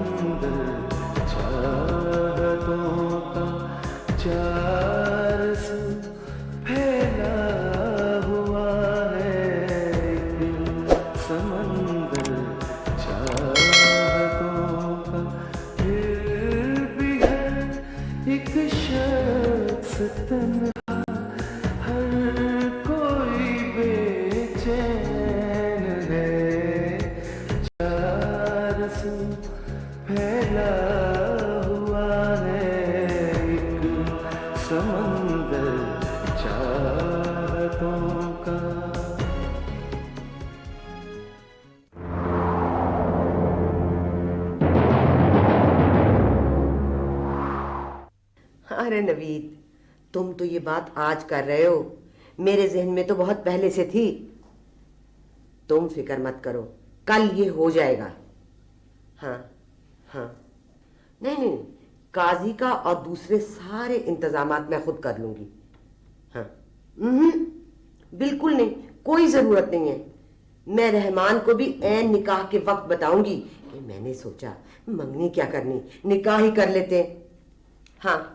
समंदर चाहतों का चार सू फैला हुआ है। एक समंदर चाहतों का, फिर भी है एक शख्स तन्हा, हर कोई बेचैन है। चार सू फैला हुआ है एक समंदर चाहतों का। अरे नवीद, तुम तो ये बात आज कर रहे हो, मेरे जहन में तो बहुत पहले से थी। तुम फिक्र मत करो, कल ये हो जाएगा। हाँ हाँ, नहीं नहीं, काजी का और दूसरे सारे इंतजामात मैं खुद कर लूंगी। हाँ, बिल्कुल नहीं, कोई जरूरत नहीं है। मैं रहमान को भी ऐन निकाह के वक्त बताऊंगी कि मैंने सोचा मंगनी क्या करनी, निकाह ही कर लेते। हाँ,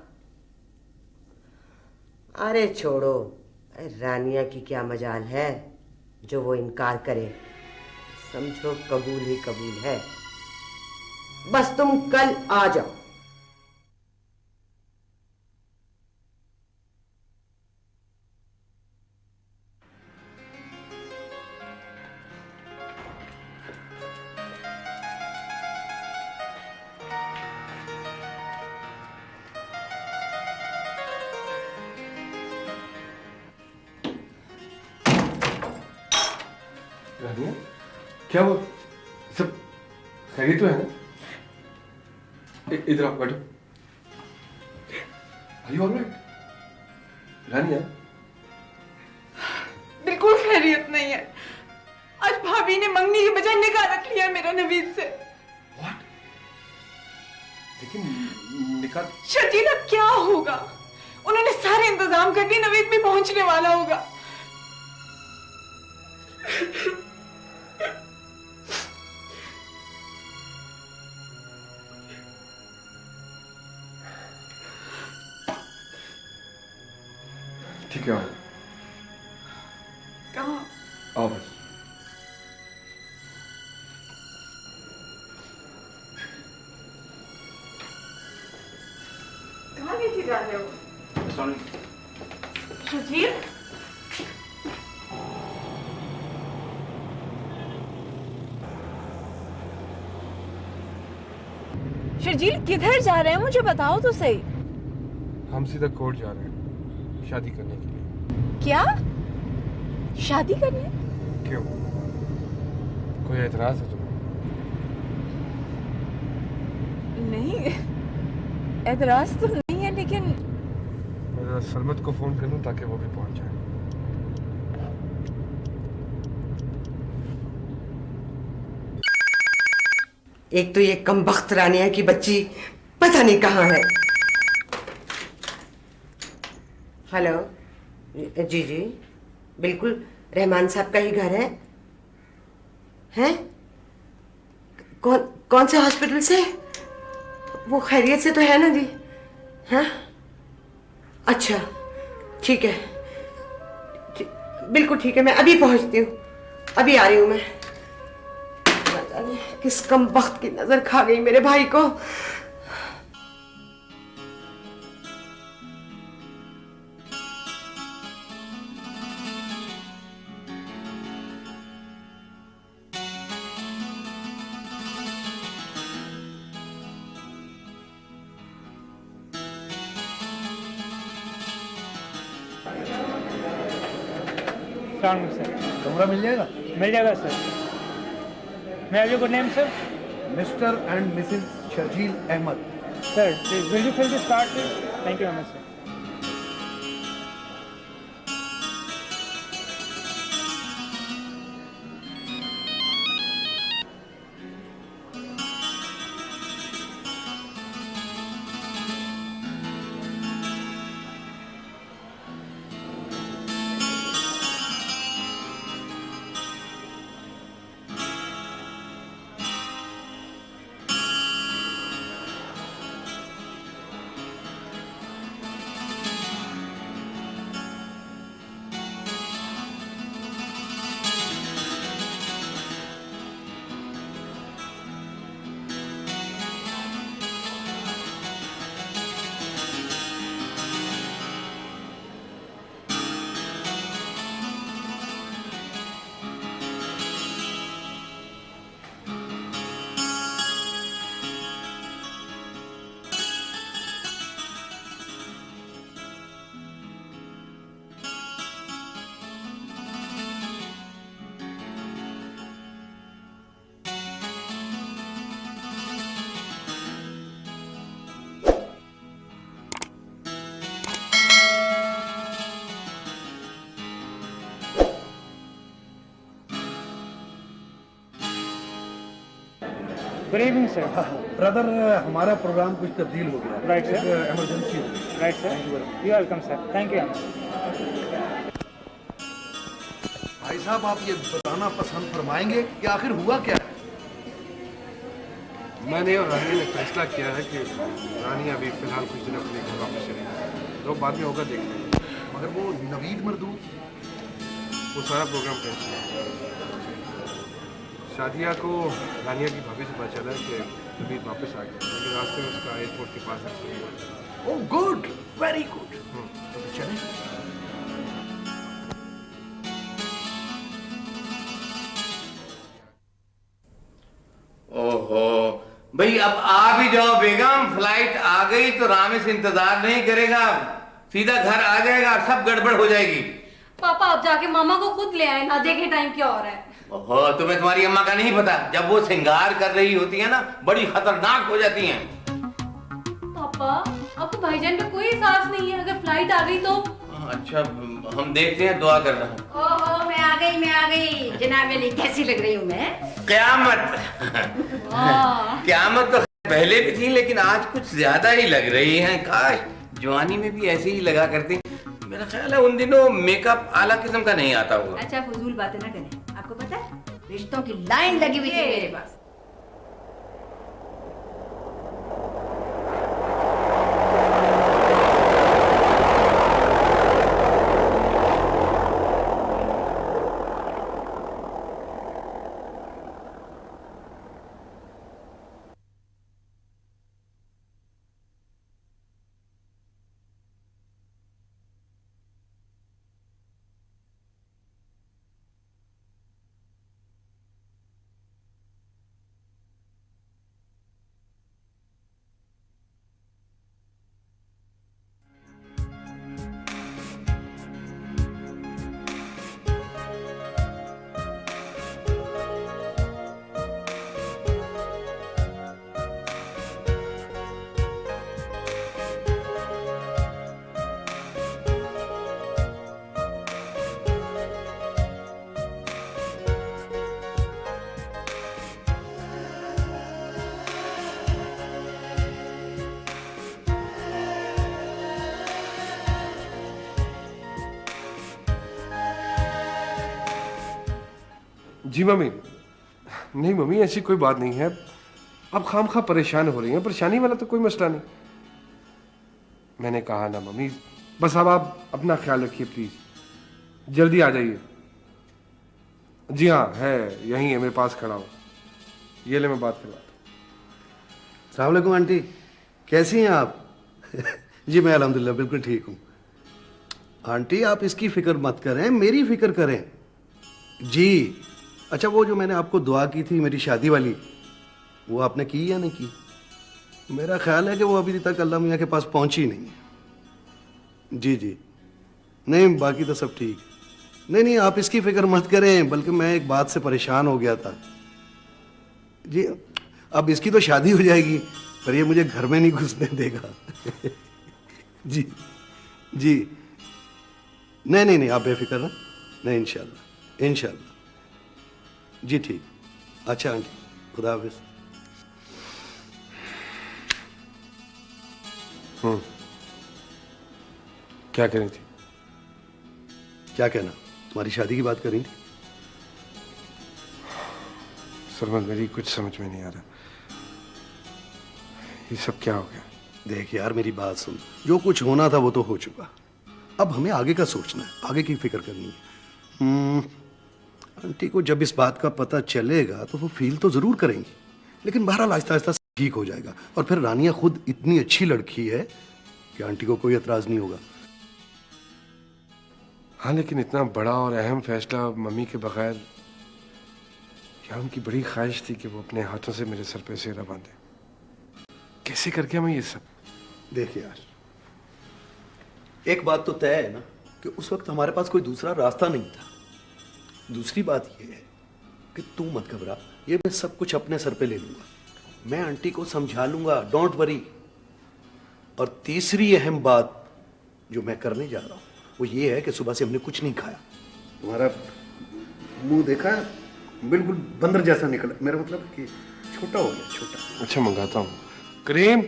अरे छोड़ो, रानिया की क्या मजाल है जो वो इनकार करे। समझो कबूल ही कबूल है। बस तुम कल आ जाओ। रानिया, क्या वो सब खैरियत तो है ना? इधर आओ, बैठो। Are you all right? रानिया, बिल्कुल खैरियत नहीं है। आज भाभी ने मंगनी के बजाय निकाह रख लिया मेरा नवीद से। What? लेकिन निकाह शर्जीला, क्या होगा? उन्होंने सारे इंतजाम कर दिए, नवीद भी पहुंचने वाला होगा। ठीक है, आओ। कहाँ? आओ बस। कहाँ लेके जा रहे हो? शर्जील, शर्जील किधर जा रहे हैं, मुझे बताओ तो सही। हम सीधा कोर्ट जा रहे हैं शादी करने के लिए। क्या? शादी करने? क्यों, कोई एतराज है तुम्हें? नहीं, एतराज तो नहीं है, लेकिन मैं जरा सलमत को फोन कर लूं ताकि वो भी पहुंच जाए। एक तो ये कमबख्त रानिया की बच्ची पता नहीं कहाँ है। हेलो, जी जी, बिल्कुल रहमान साहब का ही घर है। हैं? कौन से हॉस्पिटल से? वो खैरियत से तो है ना जी? हाँ, अच्छा, ठीक है, बिल्कुल ठीक है, मैं अभी पहुंचती हूँ, अभी आ रही हूँ मैं। पता नहीं किस कमबख्त की नजर खा गई मेरे भाई को। सर, कमरा मिल जाएगा? मिल जाएगा सर। मैं अभी good name sir. Mister and missus Sharjeel Ahmed. Sir please will you fill this card please? Thank you very much sir. Good evening sir. Brother, हमारा प्रोग्राम कुछ तब्दील हो गया। Right sir. इमरजेंसी हो गई। Right sir, you welcome sir, thank you. भाई साहब, आप ये बताना पसंद फरमाएंगे कि आखिर हुआ क्या है? मैंने और रानी ने फैसला किया है कि रानी अभी फिलहाल कुछ दिन अपने घर वापस चलेगी, तो बाद में होगा देख लेंगे। मगर वो नवीद मरदूद, वो सारा प्रोग्राम कैंसिल है। शादिया को रानिया की भाभी से पता चला कि नवीद वापस आ गया, लेकिन रास्ते में उसका एयरपोर्ट के पास एक्सीडेंट हुआ। Oh good, very good. तो चलें। ओहो भाई, अब आ भी जाओ बेगम, फ्लाइट आ गई तो रामेश इंतजार नहीं करेगा, सीधा घर आ जाएगा और सब गड़बड़ हो जाएगी। पापा आप जाके मामा को खुद ले आए ना, देखे टाइम क्या हो रहा है। ओहो, तुम्हें तुम्हारी अम्मा का नहीं पता, जब वो श्रृंगार कर रही होती है ना, बड़ी खतरनाक हो जाती हैं। पापा आपको भाईजान पे कोई एहसास नहीं है, अगर फ्लाइट आ गई तो? अच्छा, हम देखते हैं, दुआ कर रहा हूँ। ओहो, मैं आ गई जनाब अली, कैसी लग रही हूँ मैं? क़यामत। क़यामत तो पहले भी थी, लेकिन आज कुछ ज्यादा ही लग रही हैं। काश जवानी में भी ऐसे ही लगा करती। मेरा ख्याल है उन दिनों मेकअप आला किस्म का नहीं आता होगा। अच्छा फजूल बातें ना करें, आपको पता है रिश्तों की लाइन लगी हुई थी मेरे पास। जी मम्मी। नहीं मम्मी, ऐसी कोई बात नहीं है, अब खामखा परेशान हो रही हैं, परेशानी वाला तो कोई मसला नहीं। मैंने कहा ना मम्मी, बस अब आप अपना ख्याल रखिए प्लीज, जल्दी आ जाइए। जी हाँ, है यहीं है, मेरे पास खड़ा हो। ये ले, मैं बात करवाता हूँ। अस्सलाम वालेकुम आंटी, कैसी हैं आप? जी मैं अल्हम्दुलिल्लाह बिल्कुल ठीक हूँ। आंटी आप इसकी फिक्र मत करें, मेरी फिक्र करें। जी अच्छा, वो जो मैंने आपको दुआ की थी मेरी शादी वाली, वो आपने की या नहीं की? मेरा ख्याल है कि वो अभी तक अल्लाह मियाँ के पास पहुंची नहीं है। जी जी, नहीं बाकी तो सब ठीक। नहीं आप इसकी फिक्र मत करें, बल्कि मैं एक बात से परेशान हो गया था। जी अब इसकी तो शादी हो जाएगी, पर ये मुझे घर में नहीं घुसने देगा। जी जी, नहीं आप बेफिक्र ना। नहीं इंशाल्लाह जी ठीक। अच्छा आंटी, खुदा हाफिज। क्या कह रही थी? क्या कहना, तुम्हारी शादी की बात कर रही थी। सरमद मेरी कुछ समझ में नहीं आ रहा, ये सब क्या हो गया? देख यार मेरी बात सुन, जो कुछ होना था वो तो हो चुका, अब हमें आगे का सोचना है, आगे की फिक्र करनी है। आंटी को जब इस बात का पता चलेगा तो वो फील तो जरूर करेंगी, लेकिन बहरहाल आहिस्ता आहिस्ता ठीक हो जाएगा। और फिर रानिया खुद इतनी अच्छी लड़की है कि आंटी को कोई एतराज नहीं होगा। हाँ, लेकिन इतना बड़ा और अहम फैसला मम्मी के बगैर, यार उनकी बड़ी ख्वाहिश थी कि वो अपने हाथों से मेरे सर पे सेहरा बांधे। कैसे करके हमें ये सब? देख यार, एक बात तो तय है ना कि उस वक्त हमारे पास कोई दूसरा रास्ता नहीं था। दूसरी बात यह है कि तू मत घबरा, ये मैं सब कुछ अपने सर पे ले लूंगा, मैं आंटी को समझा लूंगा, डोंट वरी। और तीसरी अहम बात जो मैं करने जा रहा हूं वो ये है कि सुबह से हमने कुछ नहीं खाया। तुम्हारा मुंह देखा, बिल्कुल बंदर जैसा निकला। मेरा मतलब कि छोटा हो गया, छोटा। अच्छा मंगाता हूँ। करीम,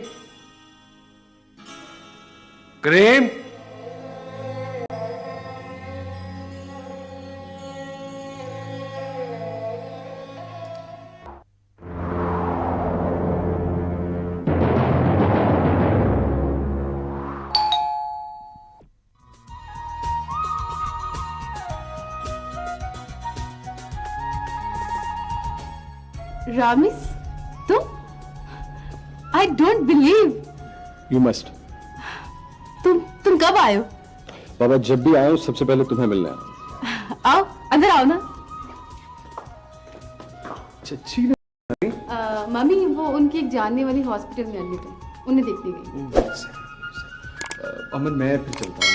करीम। रामिस, तुम? I don't believe. You must. तुम कब आए हो? बाबा जब भी आया हूं सबसे पहले तुम्हें मिलने आया। आओ, अंदर आओ ना। चच्ची ने मम्मी वो उनकी एक जानने वाली हॉस्पिटल में एडमिट है, उन्हें देखने गई। अमन मैं फिर चलता हूँ।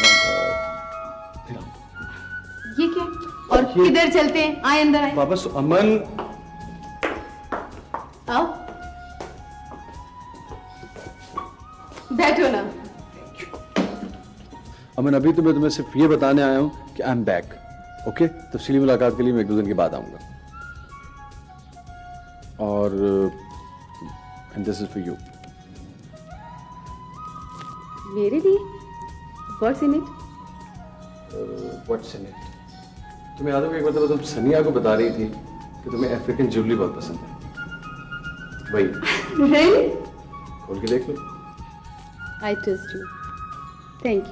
ये क्या? और किधर चलते हैं? आए अंदर आए। बाबा अमन आओ, बैठो ना। अमन अभी तो मैं तुम्हें सिर्फ ये बताने आया हूँ कि आई एम बैक। ओके, तफसीली मुलाकात के लिए मैं 1-2 दिन के बाद आऊंगा। और and this is for you. मेरे लिए? What's in it? What's in it? तुम्हें याद हो कि एक मतलब तुम सनिया को बता रही थी कि तुम्हें अफ्रीकन ज्वेलरी बहुत पसंद है? वही। Really? खोल के देख लो। I trust you. Thank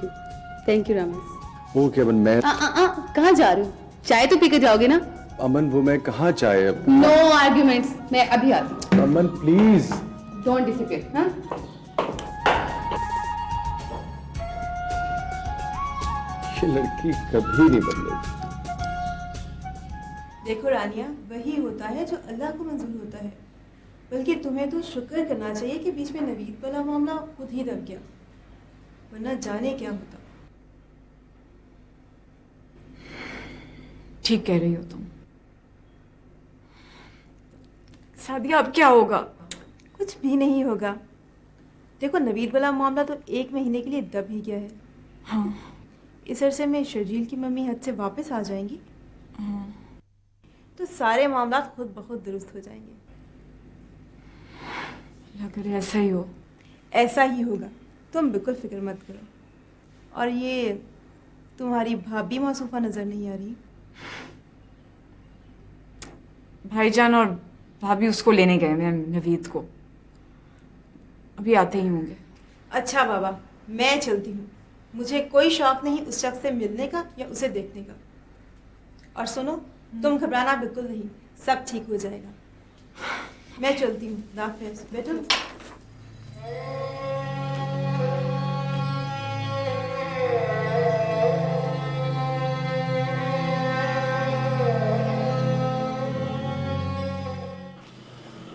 you Ramesh. वो क्या अमन मैं कहाँ जा रहे हो? चाय तो पी के जाओगे ना? अमन वो मैं कहाँ चाहे अब? No arguments. मैं अभी आती हूँ। अमन प्लीज। Don't disappear, हाँ? ये लड़की कभी नहीं बदलेगी। देखो रानिया, वही होता है जो अल्लाह को मंजूर होता है। बल्कि तुम्हें तो शुक्र करना चाहिए कि बीच में नवीद वाला मामला खुद ही दब गया, वरना जाने क्या होता। ठीक कह रही हो तुम। सादिया अब क्या होगा? कुछ भी नहीं होगा। देखो नवीद वाला मामला तो 1 महीने के लिए दब ही गया है। हाँ। इस अरसे में शर्जील की मम्मी हज से वापस आ जाएंगी। हाँ। तो सारे मामला खुद ब खुद दुरुस्त हो जाएंगे। अगर ऐसा ही हो। ऐसा ही होगा, तुम बिल्कुल फिक्र मत करो। और ये तुम्हारी भाभी मासूफा नजर नहीं आ रही? भाईजान और भाभी उसको लेने गए हैं नवीद को, अभी आते ही होंगे। अच्छा बाबा, मैं चलती हूँ। मुझे कोई शौक नहीं उस शख्स से मिलने का या उसे देखने का। और सुनो, तुम घबराना बिल्कुल नहीं, सब ठीक हो जाएगा। मैं चलती हूँ। हाफिज़। बैठो।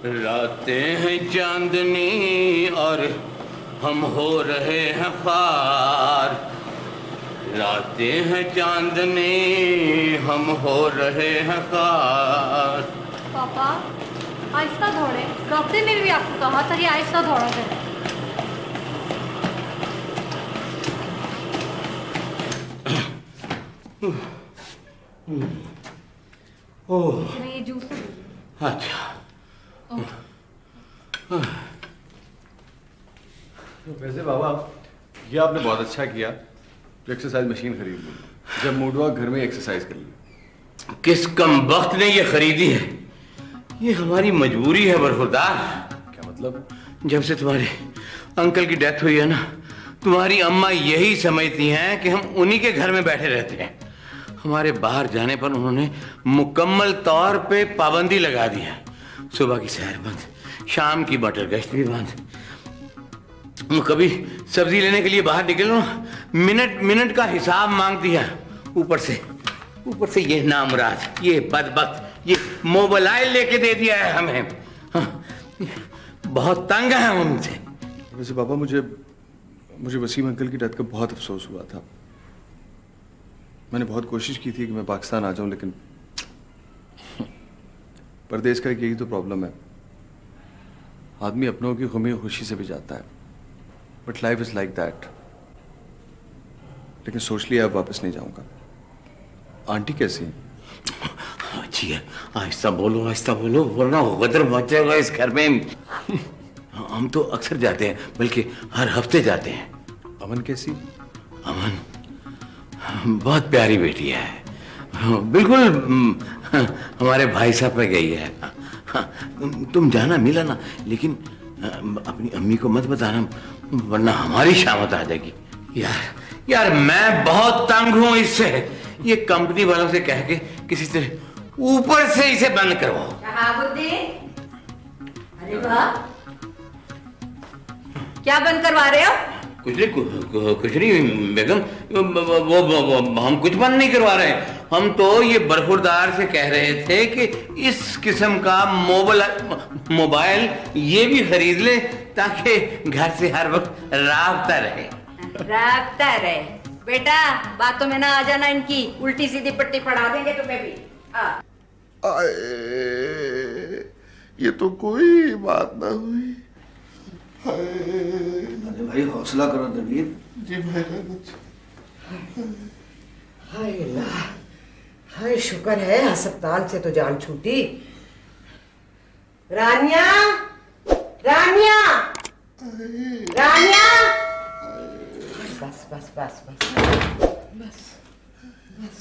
रातें हैं चांदनी और हम हो रहे हैं ख्वार। रातें हैं चांदनी हम हो रहे हैं ख्वार। पापा आहिस्ता दौड़े, डॉक्टर ने भी आपको कहा था कि आहिस्ता दौड़ा करें। ओह ये जूस तो दीजिए। अच्छा। वैसे बाबा ये आपने बहुत अच्छा किया जो एक्सरसाइज मशीन खरीद ली। जब मूड हुआ घर में एक्सरसाइज कर ली। किस कम वक्त ने ये खरीदी है? ये हमारी मजबूरी है बरखुरदार। क्या मतलब? जब से तुम्हारे अंकल की डेथ हुई है ना, तुम्हारी अम्मा यही समझती हैं कि हम उन्हीं के घर में बैठे रहते हैं। हमारे बाहर जाने पर उन्होंने मुकम्मल तौर पे पाबंदी लगा दी है। सुबह की सैर बंद, शाम की बटर गश्त भी बंद। कभी सब्जी लेने के लिए बाहर निकलो, मिनट मिनट का हिसाब मांगती है। ऊपर से ये नामराज, ये बदबख्त, ये मोबाइल लेके दे दिया है हमें। हाँ, बहुत तंग है उनसे। वैसे पापा मुझे वसीम अंकल की डेथ का बहुत अफसोस हुआ था। मैंने बहुत कोशिश की थी कि मैं पाकिस्तान आ जाऊं, लेकिन परदेश का यही तो प्रॉब्लम है। आदमी अपनों की गमी खुशी से भी जाता है, but life is like that. लेकिन सोच लिया अब वापस नहीं जाऊंगा। आंटी कैसी है? जी है, आहिस्ता बोलो वरना गदर मच जाएगा इस घर में। हम तो अक्सर जाते हैं, बल्कि हर हफ्ते जाते हैं। अमन कैसी? अमन बहुत प्यारी बेटी है, बिल्कुल हमारे भाई साहब पे गई है। तुम जाना मिला ना, लेकिन अपनी अम्मी को मत बताना, वरना हमारी शामत आ जाएगी। यार मैं बहुत तंग हूं इससे। ये कंपनी वालों से कह के किसी तरह ऊपर से इसे बंद करवाओ। अरे वाह, क्या बंद करवा रहे हो? कुछ नहीं बेगम, वो हम कुछ बंद नहीं करवा रहे हैं। हम तो ये बरखुरदार से कह रहे थे कि इस किस्म का मोबाइल ये भी खरीद ले, ताकि घर से हर वक्त राबता रहे। बेटा, बातों में ना आ जाना इनकी, उल्टी सीधी पट्टी पढ़ा देंगे तुम्हें भी। ये तो कोई बात ना हुई। अरे भाई हौसला करो नवीद। जी भाई। हाय अल्लाह, हाय शुक्र है अस्पताल से तो जान छूटी। रानिया, रानिया, रानिया। बस बस बस बस बस बस।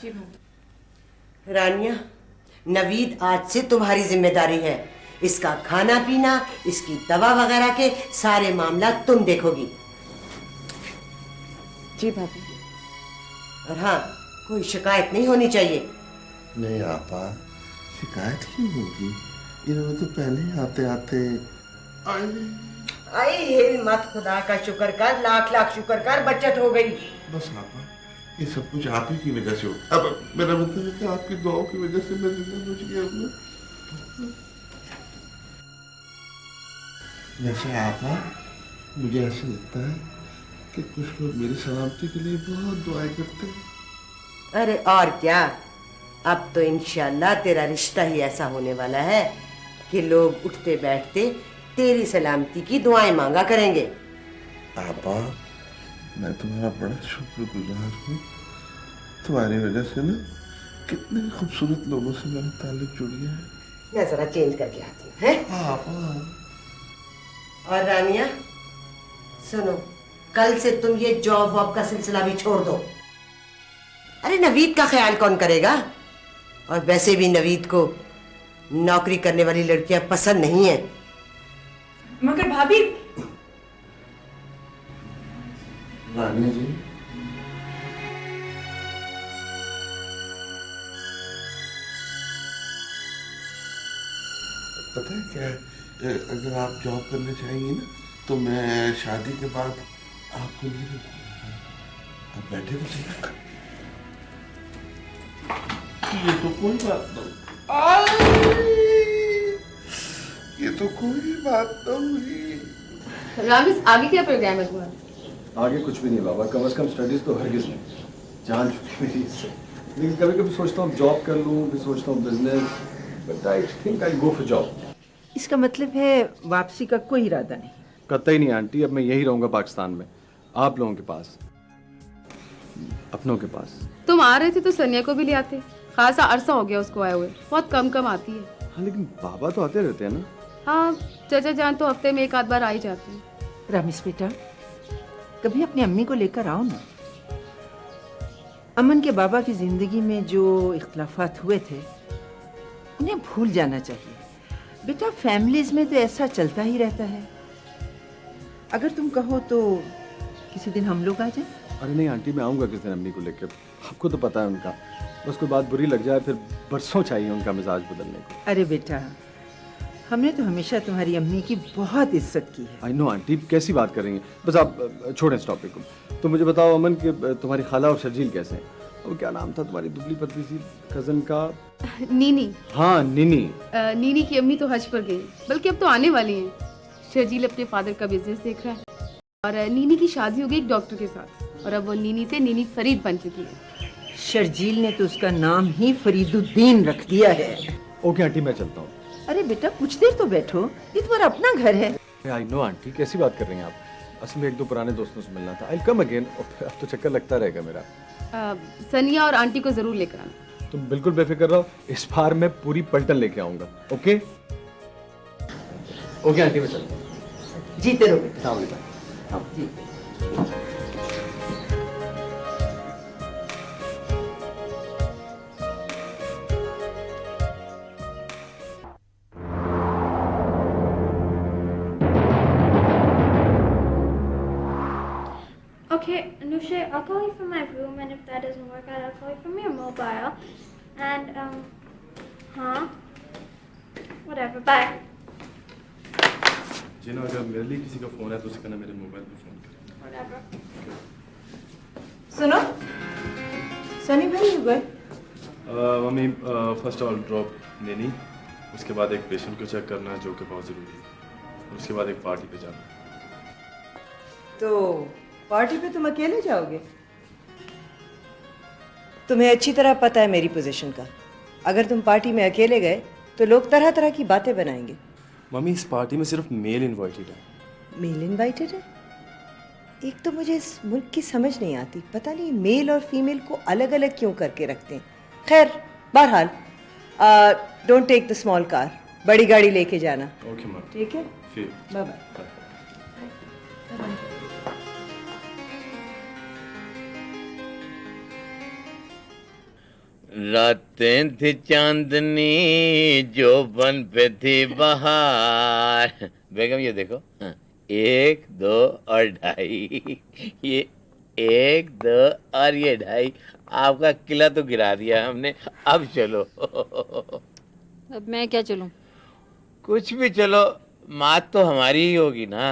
जी भाभी। रानिया, नवीद आज से तुम्हारी जिम्मेदारी है। इसका खाना पीना, इसकी दवा वगैरह के सारे मामला तुम देखोगी। जी भाभी। और हाँ, कोई शिकायत नहीं होनी चाहिए। नहीं आपा, शिकायत क्यों होगी? इन्होंने तो पहले ही आते आते आई हिल मत, खुदा का शुक्र कर, लाख लाख शुक्र कर, बचत हो गई। बस आपा, ये सब कुछ आप ही की वजह से होता। अब मेरा मतलब है कि आपकी दुआओं की वजह से मैं जिंदा बच गया हूँ। वैसे आपा, मुझे ऐसा लगता है कि कुछ लोग मेरी सलामती के लिए बहुत दुआएं करते हैं। अरे और क्या, अब तो इंशाल्लाह तेरा रिश्ता ही ऐसा होने वाला है कि लोग उठते बैठते तेरी सलामती की दुआएं मांगा करेंगे। आपा, मैं तुम्हारा बड़ा शुक्रगुजार हूँ। तुम्हारी वजह से ना कितने खूबसूरत लोगों से मेरा ताल्लुक जुड़ गया है। मैं जरा चेंज करके आती हूँ, हैं? और रानिया सुनो, कल से तुम ये जॉब वॉब का सिलसिला भी छोड़ दो। अरे नवीद का ख्याल कौन करेगा? और वैसे भी नवीद को नौकरी करने वाली लड़कियां पसंद नहीं है। मगर भाभी। रानिया जी, पता है क्या है, अगर आप जॉब करने चाहेंगी ना, तो मैं शादी के बाद आपको नहीं रखूंगा। आप बैठे तो सही। ये तो कोई बात नहीं, ये तो कोई बात न हुई। रामिस, आगे क्या प्रोग्राम है तुम्हारा? आगे कुछ भी नहीं बाबा, कम से कम स्टडीज तो हरगिज नहीं। जान चुकी मेरी इससे। लेकिन कभी कभी सोचता हूँ जॉब कर लूँ, फिर सोचता हूँ business, but I think I go for job. इसका मतलब है वापसी का कोई इरादा नहीं? कतई नहीं आंटी, अब मैं यही रहूंगा पाकिस्तान में, आप लोगों के पास, अपनों के पास। तुम आ रहे थे तो सनिया को भी ले आते, खासा अरसा हो गया उसको आए हुए, बहुत कम आती है। हाँ लेकिन बाबा तो आते रहते हैं ना। हाँ, चाचा जान तो हफ्ते में एक आध बार आ ही जाते हैं। रामिस बेटा, कभी अपनी अम्मी को लेकर आओ ना। अमन के बाबा की जिंदगी में जो इख्तलाफात हुए थे उन्हें भूल जाना चाहिए। बेटा, फैमिलीज में तो ऐसा चलता ही रहता है। अगर तुम कहो तो किसी दिन हम लोग आ जाएं। अरे नहीं आंटी, मैं आऊँगा किस दिन अम्मी को लेकर, आपको तो पता है उनका, बस कोई बात बुरी लग जाए फिर बरसों चाहिए उनका मिजाज बदलने को। अरे बेटा, हमने तो हमेशा तुम्हारी अम्मी की बहुत इज्जत की है। आई नो आंटी, कैसी बात कर रही हैं, बस आप छोड़ें इस टॉपिक को। तो मुझे बताओ अमन कि तुम्हारी खाला और शर्जील कैसे हैं? वो क्या नाम था तुम्हारी दुबली पतली सी कजन का? नीनी। हाँ नीनी। नीनी की अम्मी तो हज पर गई, बल्कि अब तो आने वाली हैं। शर्जील अपने फादर का बिजनेस देख रहा है और नीनी की शादी हो गई एक डॉक्टर के साथ, और अब वो नीनी से नीनी फरीद बन चुकी है। शर्जील ने तो उसका नाम ही फरीदुद्दीन रख दिया है। ओके आंटी, मैं चलता हूँ। अरे बेटा, कुछ देर तो बैठो, ये तुम्हारा अपना घर है। आई नो आंटी, कैसी बात कर रही हैं आप? असल में एक दो पुराने दोस्तों से मिलना था। I will come again. अब तो चक्कर लगता रहेगा मेरा। सनिया और आंटी को जरूर लेकर आना। तुम बिल्कुल बेफिक्र रहो, इस बार मैं पूरी पलटन लेके आऊंगा। ओके ओके आंटी, मैं चलता हूँ। जीते रहो बेटा। अस्सलाम वालेकुम। हाँ जी। Okay, Anusha, I'll call you from my room, and if that doesn't work out, I'll call you from your mobile. And, whatever, bye. जिना, अगर मेरे लिए किसी का फ़ोन है तो उसे कहना मेरे मोबाइल पे फ़ोन करे। Whatever. सुनो, सनी भाई यू गए? Mummy, first all drop Naini, उसके बाद एक पेशेंट को चेक करना है जो कि बहुत ज़रूरी है, और उसके बाद एक पार्टी पे जाना। तो पार्टी पे तुम अकेले जाओगे? तुम्हें अच्छी तरह पता है मेरी पोजीशन का। अगर तुम पार्टी में अकेले गए तो लोग तरह तरह की बातें बनाएंगे। मम्मी, इस पार्टी में सिर्फ मेल इनवाइटेड है। मेल इनवाइटेड है? एक तो मुझे इस मुल्क की समझ नहीं आती, पता नहीं मेल और फीमेल को अलग अलग क्यों करके रखते हैं। खैर, बहरहाल don't take the small car, बड़ी गाड़ी लेके जाना। Okay ma'am. ठीक है, फिर बाय बाय। रातें थी चांदनी जो बन पे थी बहार। बेगम ये देखो, 1 2 और 2.5, ये 1 2 और ये 2.5। आपका किला तो गिरा दिया हमने, अब चलो। अब मैं क्या चलूं? कुछ भी चलो, मात तो हमारी ही होगी ना।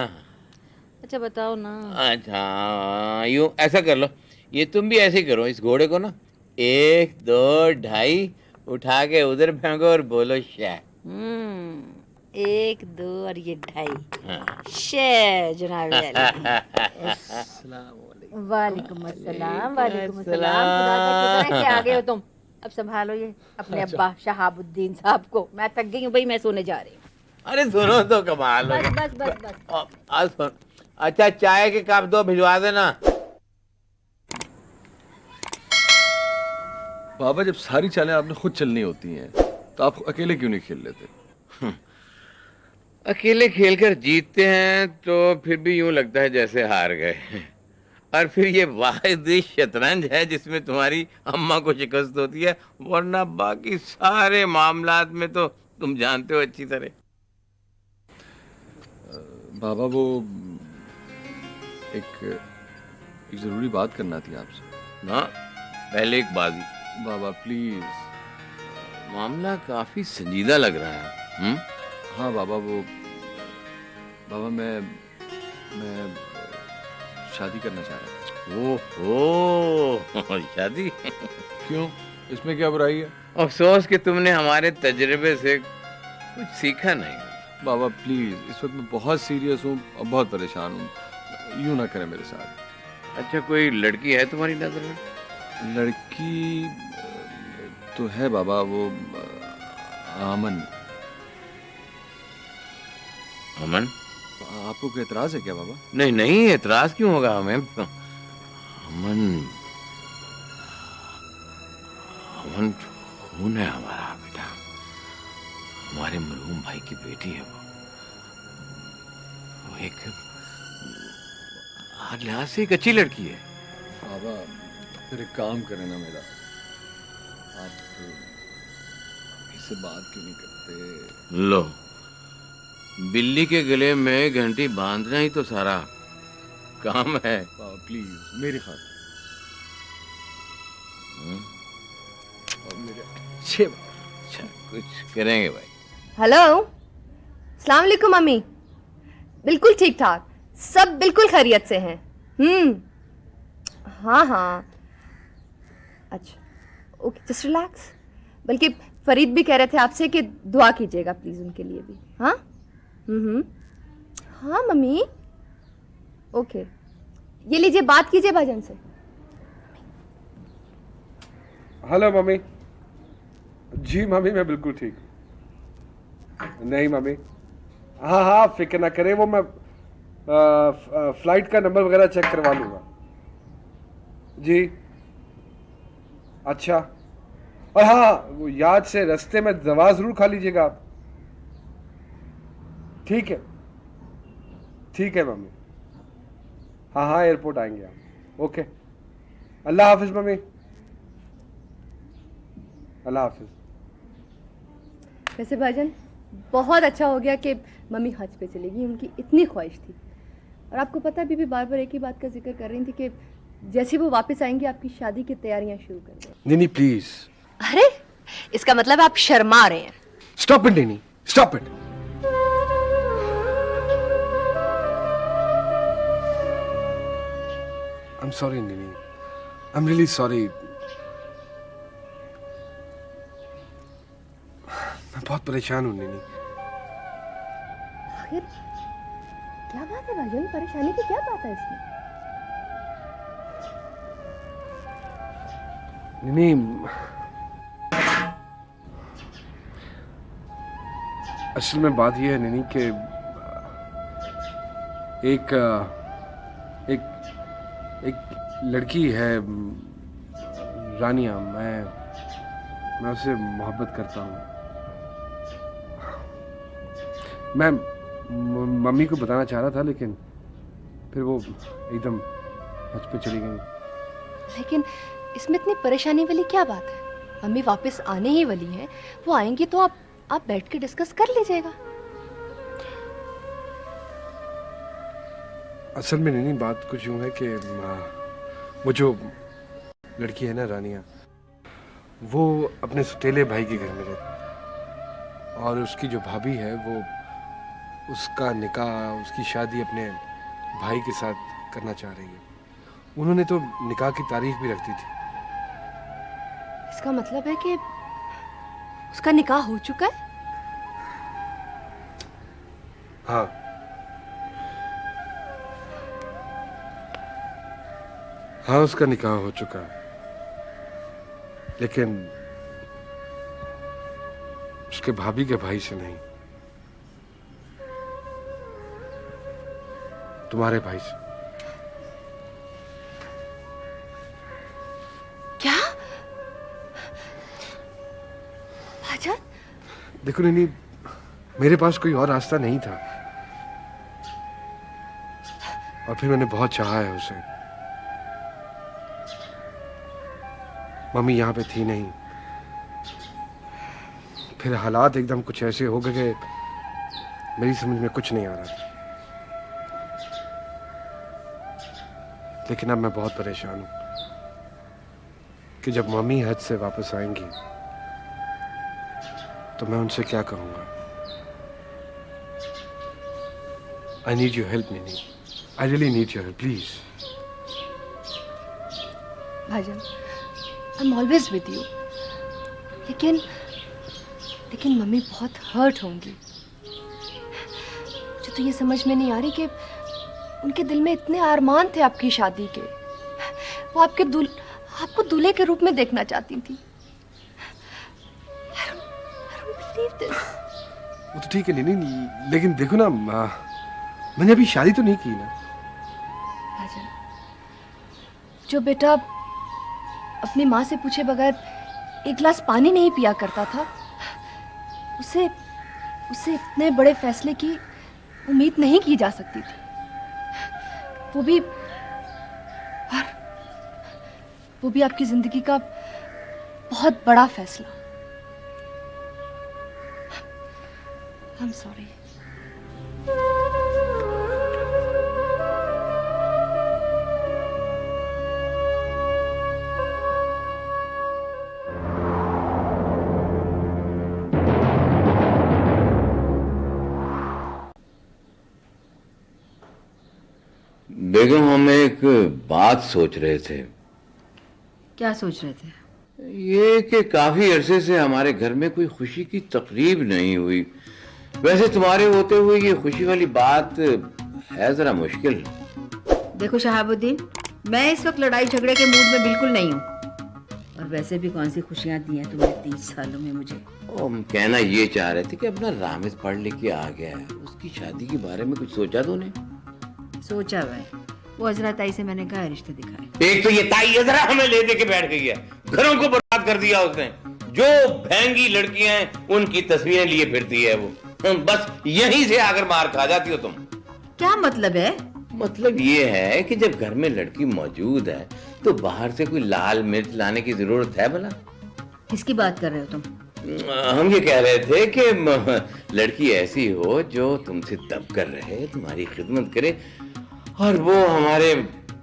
अच्छा बताओ ना। अच्छा, यूं ऐसा कर लो, ये तुम भी ऐसे ही करो, इस घोड़े को ना 1 2 2.5 उठा के उधर फेंको और बोलो शे। 1 2 और ये 2.5 शे जनाब। वालेकुम अस्सलाम। वालेकुम अस्सलाम। खुदा का शुक्र है कि आ गए हो तुम। अब संभालो ये अपने अब्बा शहाबुद्दीन साहब को। मैं थक गई हूँ भाई, मैं सोने जा रही हूँ। अरे सुनो तो, कमाल हो। बस बस बस बस। आज सुन, अच्छा चाय के कप 2 भिजवा देना। बाबा, जब सारी चालें आपने खुद चलनी होती हैं तो आप अकेले क्यों नहीं खेल लेते? अकेले खेलकर जीतते हैं तो फिर भी यूं लगता है जैसे हार गए। और फिर ये वाहिद शतरंज है जिसमें तुम्हारी अम्मा को शिकस्त होती है, वरना बाकी सारे मामलात में तो तुम जानते हो अच्छी तरह। बाबा, वो एक जरूरी बात करना थी आपसे। ना, पहले एक बाजी। बाबा प्लीज। मामला काफी संजीदा लग रहा है। हाँ बाबा, बाबा मैं शादी करना चाह रहा हूँ। ओहो, शादी? क्यों, इसमें क्या बुराई है? अफसोस कि तुमने हमारे तजर्बे से कुछ सीखा नहीं। बाबा प्लीज, इस वक्त मैं बहुत सीरियस हूँ और बहुत परेशान हूँ, यूं ना करें मेरे साथ। अच्छा, कोई लड़की है तुम्हारी नजर में? लड़की तो है बाबा, वो अमन। अमन? आपको कोई एतराज है क्या बाबा? नहीं नहीं, एतराज क्यों होगा हमें। अमन, अमन खून है हमारा बेटा, हमारे मरहूम भाई की बेटी है वो एक हर लिहाज से एक अच्छी लड़की है। बाबा फिर एक काम करें ना मेरा, आप इससे बात क्यों नहीं करते? लो, बिल्ली के गले में घंटी बांधना ही तो सारा काम है। बाबा प्लीज मेरी खातिर। अच्छा, कुछ करेंगे भाई। हेलो, अस्सलाम वालेकुम मम्मी। बिल्कुल ठीक ठाक, सब बिल्कुल खैरियत से हैं। हाँ हाँ, अच्छा ओके, जस्ट रिलैक्स। बल्कि फरीद भी कह रहे थे आपसे कि दुआ कीजिएगा प्लीज़ उनके लिए भी। हाँ हाँ मम्मी, ओके, ये लीजिए, बात कीजिए भाईजान से। Hello mummy. जी मम्मी, मैं बिल्कुल ठीक। नहीं मम्मी, हाँ हाँ फिक्र ना करें, वो मैं फ्लाइट का नंबर वगैरह चेक करवा लूँगा। जी अच्छा, और हाँ, वो याद से रास्ते में दवा जरूर खा लीजिएगा आप। ठीक है, ठीक है मम्मी। हाँ हाँ, एयरपोर्ट आएंगे आप। ओके, अल्लाह हाफिज मम्मी। अल्लाह हाफिज। वैसे भाईजान बहुत अच्छा हो गया कि मम्मी हज पे चली गई, उनकी इतनी ख्वाहिश थी। और आपको पता है बीबी बार बार एक ही बात का जिक्र कर रही थी कि जैसे वो वापस आएंगे आपकी शादी की तैयारियां शुरू कर दें। नीनी प्लीज। अरे इसका मतलब आप शर्मा रहे हैं। Stop it Nini, stop it. I'm sorry Nini, I'm really sorry। मैं बहुत परेशान हूँ नीनी। आखिर क्या बात है भाईजान, परेशानी की क्या बात है इसमें? नीनी, असल में बात यह है नीनी कि एक लड़की है रानिया, मैं उससे मोहब्बत करता हूँ। मैं मम्मी को बताना चाह रहा था लेकिन फिर वो एकदम हज पे चली गई। लेकिन इसमें इतनी परेशानी वाली क्या बात है? मम्मी वापस आने ही वाली हैं, वो आएंगी तो आप बैठ के डिस्कस कर लीजिएगा। असल में नहीं, बात कुछ यूँ है कि वो जो लड़की है ना रानिया, वो अपने सौतेले भाई के घर में रहती और उसकी जो भाभी है वो उसका निकाह, उसकी शादी अपने भाई के साथ करना चाह रही है। उन्होंने तो निकाह की तारीख भी रख दी थी। इसका मतलब है कि उसका निकाह हो चुका है? हाँ, हाँ उसका निकाह हो चुका है, लेकिन उसके भाभी के भाई से नहीं, तुम्हारे भाई से। क्या? भाईजान? देखो नैनी, मेरे पास कोई और रास्ता नहीं था और फिर मैंने बहुत चाहा है उसे। मम्मी यहाँ पे थी नहीं, फिर हालात एकदम कुछ ऐसे हो गए कि मेरी समझ में कुछ नहीं आ रहा था। लेकिन अब मैं बहुत परेशान हूँ कि जब मम्मी हज से वापस आएंगी तो मैं उनसे क्या कहूँगा। I need your help, Nini. I really need your help, please. भाईजान, I'm always with you. लेकिन मम्मी बहुत हर्ट होंगी। मुझे तो ये समझ में नहीं आ रही कि उनके दिल में इतने अरमान थे आपकी शादी के। वो आपको दूल्हे के रूप में देखना चाहती थी। I don't believe this. वो तो ठीक है नीनी, लेकिन देखो ना, मैंने अभी शादी तो नहीं की ना। भाईजान, जो बेटा अपनी माँ से पूछे बगैर एक गिलास पानी नहीं पिया करता था, उसे इतने बड़े फैसले की उम्मीद नहीं की जा सकती थी। वो भी आपकी जिंदगी का बहुत बड़ा फैसला। I'm sorry. बेगम, हम एक बात सोच रहे थे। क्या सोच रहे थे? ये कि काफी अरसे से हमारे घर में कोई खुशी की तकरीब नहीं हुई। वैसे तुम्हारे होते हुए ये खुशी वाली बात है जरा मुश्किल। देखो शहाबुद्दीन, मैं इस वक्त लड़ाई झगड़े के मूड में बिल्कुल नहीं हूँ। और वैसे भी कौन सी खुशियाँ दी हैं तुमने 30 सालों में मुझे। हम कहना ये चाह रहे थे कि अपना रामिद पढ़ लिख के आ गया है, उसकी शादी के बारे में कुछ सोचा तूने? सोचा हुआ है। वो हजरत आई से मैंने कहा रिश्ते दिखाए। एक तो ये ताई हजरा हमें ले दे के बैठ गई है, घरों को बर्बाद कर दिया उसने। जो भैंगी लड़कियां हैं उनकी तस्वीरें लिए फिरती है वो। बस यहीं से आकर मार खा जाती हो तुम। क्या मतलब है? मतलब ये है कि जब घर में लड़की मौजूद है तो बाहर से कोई लाल मिर्च लाने की जरूरत है भला? किसकी बात कर रहे हो तुम? हम ये कह रहे थे कि लड़की ऐसी हो जो तुमसे दब कर रहे, तुम्हारी खिदमत करे, और वो हमारे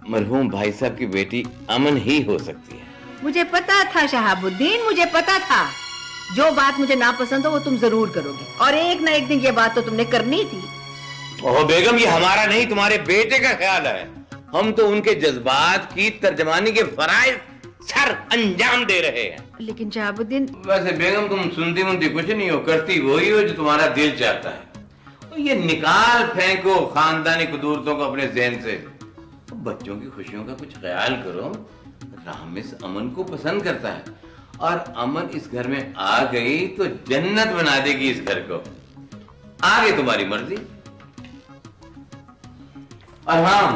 मरहूम भाई साहब की बेटी अमन ही हो सकती है। मुझे पता था शहाबुद्दीन, मुझे पता था जो बात मुझे नापसंद हो वो तुम जरूर करोगे, और एक ना एक दिन ये बात तो तुमने करनी थी। ओह बेगम, ये हमारा नहीं तुम्हारे बेटे का ख्याल है। हम तो उनके जज्बात की तर्जमानी के फराइज सर अंजाम दे रहे हैं। लेकिन शहाबुद्दीन, वैसे बेगम तुम सुनती मुनती कुछ नहीं हो, करती वही हो जो तुम्हारा दिल चाहता है। और ये निकाल फेंको खानदानी कुदूरतों को अपने ज़हन से। बच्चों की खुशियों का कुछ ख्याल करो। रामिस अमन को पसंद करता है, और अमन इस घर में आ गई तो जन्नत बना देगी इस घर को। आगे तुम्हारी मर्जी। और हाँ,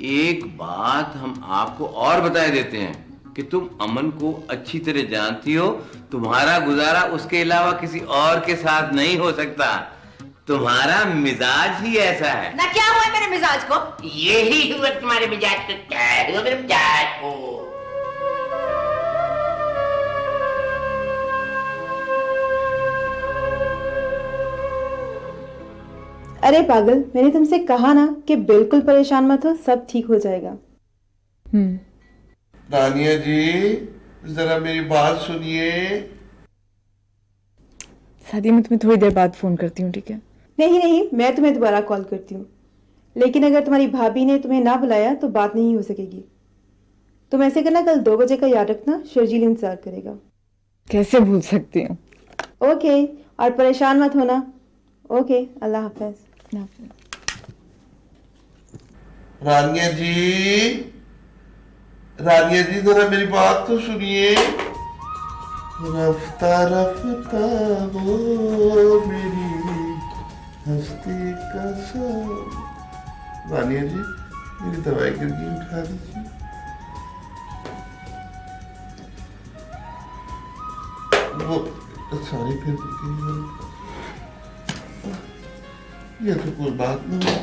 एक बात हम आपको और बताए देते हैं कि तुम अमन को अच्छी तरह जानती हो। तुम्हारा गुजारा उसके अलावा किसी और के साथ नहीं हो सकता। तुम्हारा मिजाज ही ऐसा है ना। क्या हुआ मेरे मिजाज को? यही हुआ तुम्हारे मिजाज को। क्या हुआ मेरे मिजाज को? अरे पागल, मैंने तुमसे कहा ना कि बिल्कुल परेशान मत हो, सब ठीक हो जाएगा। रानिया जी, जरा मेरी बात सुनिए। सादिया, मैं तुम्हें थोड़ी देर बाद फोन करती हूँ, ठीक है? नहीं नहीं, मैं तुम्हें दोबारा कॉल करती हूँ, लेकिन अगर तुम्हारी भाभी ने तुम्हें ना बुलाया तो बात नहीं हो सकेगी। तुम ऐसे करना, कल 2 बजे का याद रखना, शर्जील इंतजार करेगा। कैसे भूल सकती हूँ? ओके, और परेशान मत होना। ओके, अल्लाह हाफिज। रानिया जी, रानिया जी जरा मेरी बात तो सुनिए। रफ्ता रफ्ता वो मेरी हस्ती का सब। रानिया जी, मेरी दवाई गिरगी उठा दीजिए। वो सॉरी, फिर ये तो कोई बात नहीं,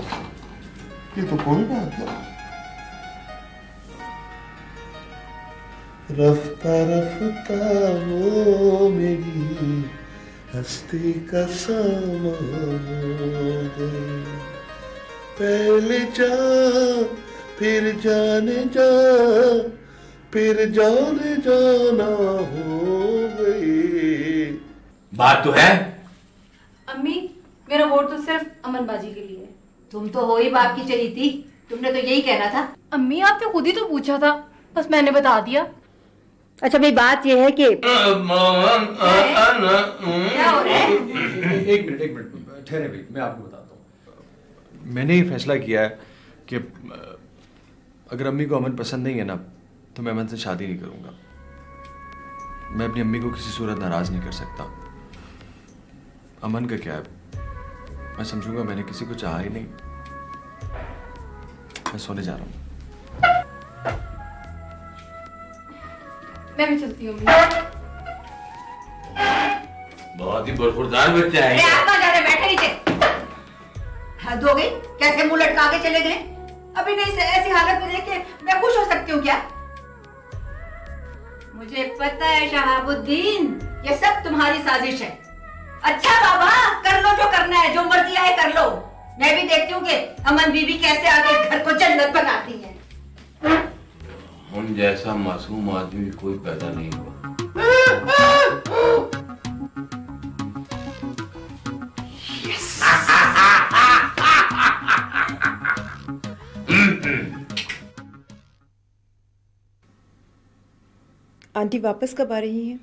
ये तो कोई बात नहीं। रफ्ता रफ्ता वो मेरी हस्ती का समा हो गई। पहले जा फिर जाने जा, फिर जाने जाना हो गई। बात तो है। अम्मी, मेरा वोट तो सिर्फ अमन बाजी के लिए है। तुम तो हो ही बाप की चली थी, तुमने तो यही कहना था। अम्मी, आपने खुद ही तो पूछा था, बस मैंने बता दिया। अच्छा भाई, बात यह है कि क्या हो रहा है? एक मिनट ठहरे भाई, मैं आपको बताता हूँ। मैंने ये फैसला किया है कि अगर अम्मी को अमन पसंद नहीं है ना, तो मैं अमन से शादी नहीं करूंगा। मैं अपनी अम्मी को किसी सूरत नाराज नहीं कर सकता। अमन का क्या है, मैं समझूंगा मैंने किसी को चाहा ही नहीं। मैं सोने जा रहा हूँ। मैं भी चलती हूँ। बहुत ही बरखुरदार बच्चा है। आप कहाँ जा रहे? बैठे नीचे। हद हो गई, कैसे मुंह लटका के चले गए? अभी नहीं से ऐसी हालत में देख के मैं खुश हो सकती हूँ क्या? मुझे पता है शहाबुद्दीन, ये सब तुम्हारी साजिश है। अच्छा बाबा, कर लो जो करना है, जो मर्जी आए कर लो। मैं भी देखती हूँ कि अमन बीबी कैसे आगे घर को जन्नत बनाती है। उन जैसा मासूम आदमी कोई पैदा नहीं हुआ। आंटी वापस कब आ रही हैं?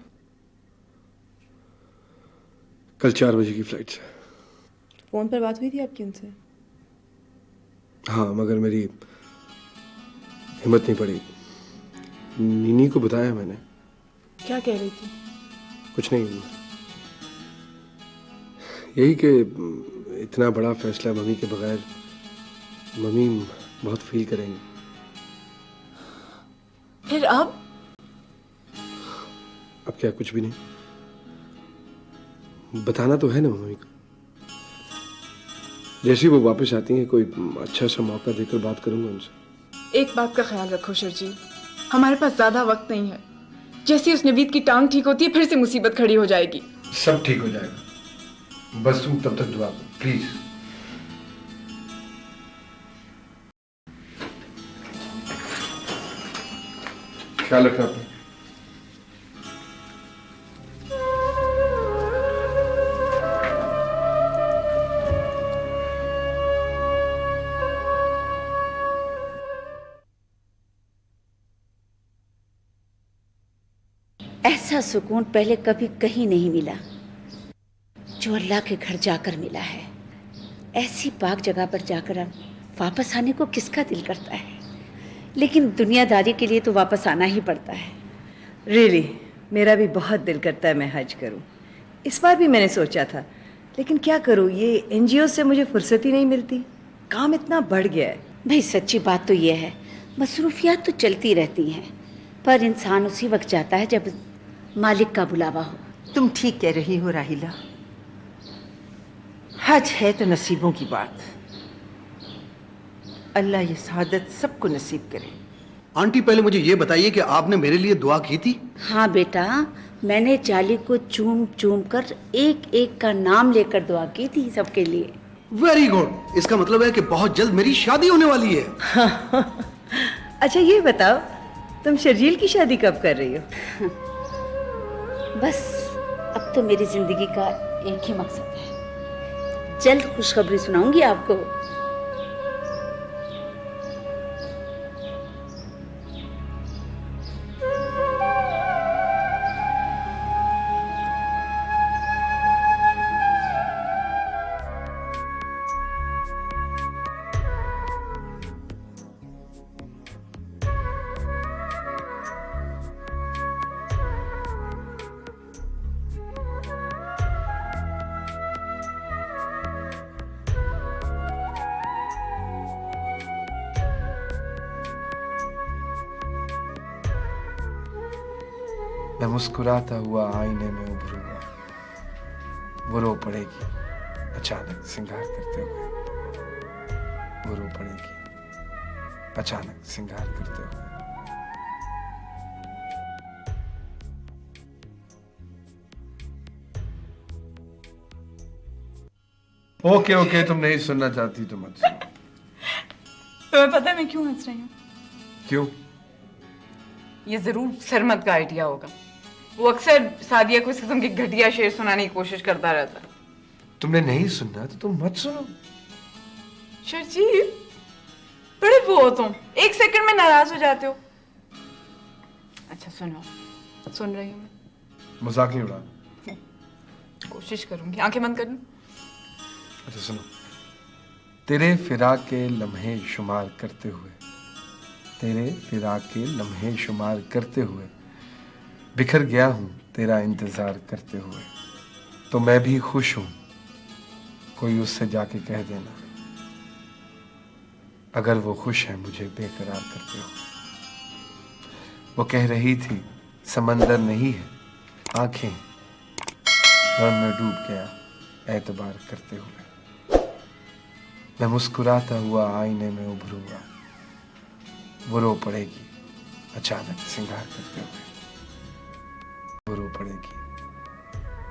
कल 4 बजे की फ्लाइट से। फोन पर बात हुई थी आपकी उनसे? हाँ, मगर मेरी हिम्मत नहीं पड़ी। नीनी को बताया मैंने। क्या कह रही थी? कुछ नहीं, यही कि इतना बड़ा फैसला मम्मी के बगैर मम्मी बहुत फील करेंगी। फिर अब अब क्या कुछ भी नहीं? बताना तो है ना मम्मी को। जैसे वो वापस आती हैं कोई अच्छा सा मौका देकर बात करूंगा उनसे। एक बात का ख्याल रखो शर्जील, हमारे पास ज्यादा वक्त नहीं है। जैसे उस नवीद की टांग ठीक होती है फिर से मुसीबत खड़ी हो जाएगी। सब ठीक हो जाएगा, बस तुम तब तक दुआ करो प्लीज। ख्याल रखना अपना। ऐसा सुकून पहले कभी कहीं नहीं मिला जो अल्लाह के घर जाकर मिला है। ऐसी पाक जगह पर जाकर अब वापस आने को किसका दिल करता है, लेकिन दुनियादारी के लिए तो वापस आना ही पड़ता है। रियली मेरा भी बहुत दिल करता है मैं हज करूं। इस बार भी मैंने सोचा था, लेकिन क्या करूं, ये एनजीओ से मुझे फुर्सत ही नहीं मिलती। काम इतना बढ़ गया है। भाई सच्ची बात तो ये है, मसरूफियात तो चलती रहती हैं, पर इंसान उसी वक्त जाता है जब मालिक का बुलावा हो। तुम ठीक कह रही हो राहिला, हज है तो नसीबों की बात। अल्लाह ये सादत सबको नसीब करे। आंटी पहले मुझे ये बताइए कि आपने मेरे लिए दुआ की थी? हाँ बेटा, मैंने चाली को चूम चूम कर एक एक का नाम लेकर दुआ की थी सबके लिए। वेरी गुड, इसका मतलब है कि बहुत जल्द मेरी शादी होने वाली है। अच्छा ये बताओ, तुम शर्जील की शादी कब कर रही हो? बस अब तो मेरी जिंदगी का एक ही मकसद है, जल्द खुशखबरी सुनाऊंगी आपको। मैं मुस्कुराता हुआ आईने में उभरूंगा, वो रो पड़ेगी अचानक श्रृंगार करते हुए। वो रो पड़ेगी अचानक श्रृंगार करते हुए। ओके ओके, तुम नहीं सुनना चाहती तो मत सुनो। तुम्हें पता है मैं क्यों हंस रही हूँ? क्यों? ये जरूर सरमत का आइडिया होगा। वो अक्सर सादिया को इस किस्म की घटिया शेर सुनाने की कोशिश करता रहता है। तुमने नहीं सुनना तो तुम मत सुनो। शर्जील, बड़े वो हो तुम, एक सेकंड में नाराज हो जाते हो। अच्छा सुनो, सुन रही हूँ मैं। मजाक नहीं उड़ा। कोशिश करूंगी, आंखें बंद कर लूं। अच्छा सुनो। तेरे फिराक के लम्हे शुमार करते हुए, तेरे फिराक के लम्हे शुमार करते हुए बिखर गया हूं तेरा इंतजार करते हुए। तो मैं भी खुश हूं, कोई उससे जाके कह देना अगर वो खुश है मुझे बेकरार करते हुए। वो कह रही थी समंदर नहीं है आंखें, गम में डूब गया एतबार करते हुए। मैं मुस्कुराता हुआ आईने में उभरूंगा, वो रो पड़ेगी अचानक श्रृंगार करते हुए। वो रो पड़ेगी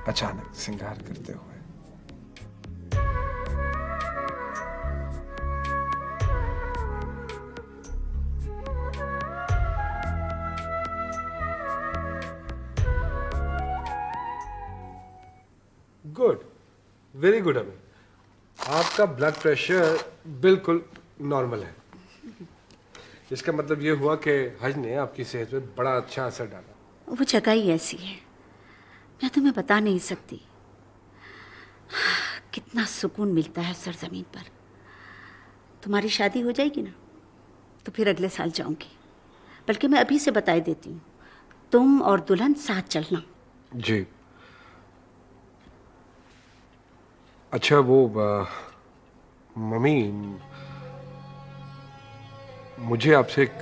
अचानक श्रृंगार करते हुए। Good, very good. अभी आपका ब्लड प्रेशर बिल्कुल नॉर्मल है। इसका मतलब ये हुआ कि हज ने आपकी सेहत पे बड़ा अच्छा असर डाला। वो जगह ही ऐसी है, मैं तुम्हें बता नहीं सकती कितना सुकून मिलता है सरजमीन पर। तुम्हारी शादी हो जाएगी ना तो फिर अगले साल जाऊंगी। बल्कि मैं अभी से बता देती हूँ, तुम और दुल्हन साथ चलना। जी अच्छा। वो मम्मी, मुझे आपसे एक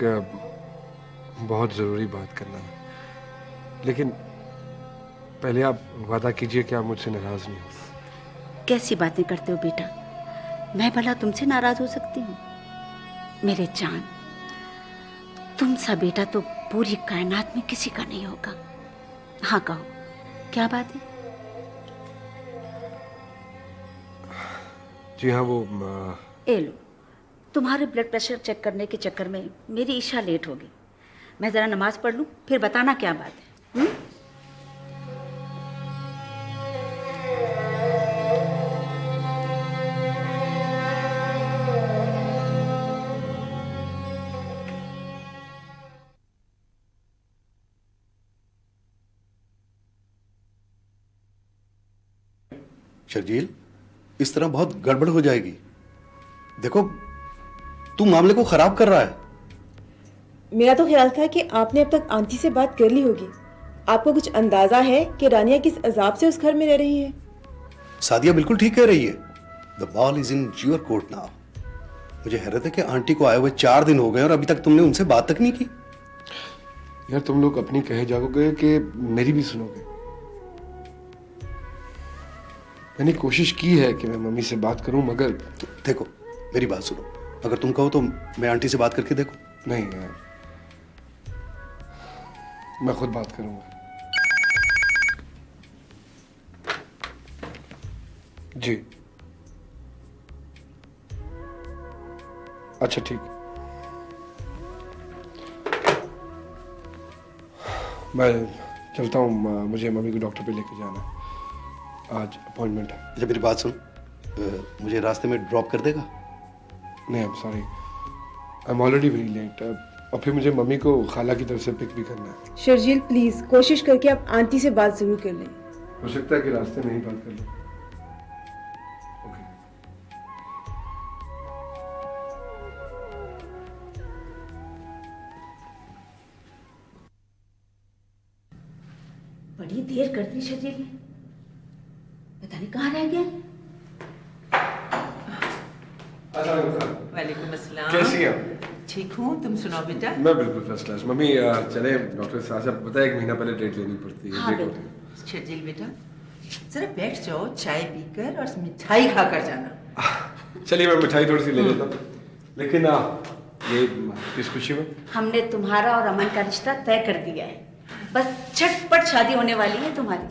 बहुत ज़रूरी बात करना है, लेकिन पहले आप वादा कीजिए कि आप मुझसे नाराज नहीं हो। कैसी बातें करते हो बेटा, मैं भला तुमसे नाराज हो सकती हूँ? मेरे जान, तुम सा बेटा तो पूरी कायनात में किसी का नहीं होगा। हाँ कहो, क्या बात है? जी हाँ, वो ए लो, तुम्हारे ब्लड प्रेशर चेक करने के चक्कर में मेरी ईशा लेट हो गई। मैं जरा नमाज पढ़ लूँ, फिर बताना क्या बात है। शर्जील, इस तरह बहुत गड़बड़ हो जाएगी। देखो, तू मामले को खराब कर रहा है। मेरा तो ख्याल था कि आपने अब तक आंटी से बात कर ली होगी। आपको कुछ अंदाजा है कि रानिया किस अजाब से उस घर में रह रही है? सादिया बिल्कुल ठीक कह रही है। The ball is in your court now. मुझे हैरत है कि आंटी को आए हुए 4 दिन हो गए और अभी तक तुमने उनसे बात तक नहीं की। यार, तुम लोग अपनी कहे जाओगे कि मेरी भी सुनोगे। मैंने कोशिश की है कि मैं मम्मी से बात करूं, मगर देखो, मेरी बात सुनो। अगर तुम कहो तो मैं आंटी से बात करके देखूं? नहीं यार, मैं खुद बात करूंगा। जी, अच्छा ठीक। मैं चलता हूँ, मुझे मम्मी को डॉक्टर पे लेके जाना है, आज अपॉइंटमेंट है। अच्छा मेरी बात सुन, मुझे रास्ते में ड्रॉप कर देगा? नहीं, I am sorry, I am already very late. और फिर मुझे मम्मी को खाला की तरफ से पिक भी करना है। शर्जील प्लीज कोशिश करके आप आंटी से बात जरूर कर लें। हो सकता है कि रास्ते में ही बात कर लो। बड़ी देर कर दी शर्जील ने, पता नहीं कहाँ रह गया। वालेकुम अस्सलाम। कैसी हैं? ठीक हूँ, तुम सुनाओ बेटा। मैं बिल्कुल फर्स्ट क्लास। मम्मी चले डॉक्टर से, आज पता है 1 महीना पहले डेट लेनी पड़ती है। हाँ बेटा। शर्जील बेटा, जरा बैठ जाओ, चाय पीकर और मिठाई खाकर जाना। चलिए, मैं मिठाई थोड़ी सी ले लेता हूँ, लेकिन ये किस खुशी में? हमने तुम्हारा और अमन का रिश्ता तय कर दिया है। बस झटपट शादी होने वाली है तुम्हारी।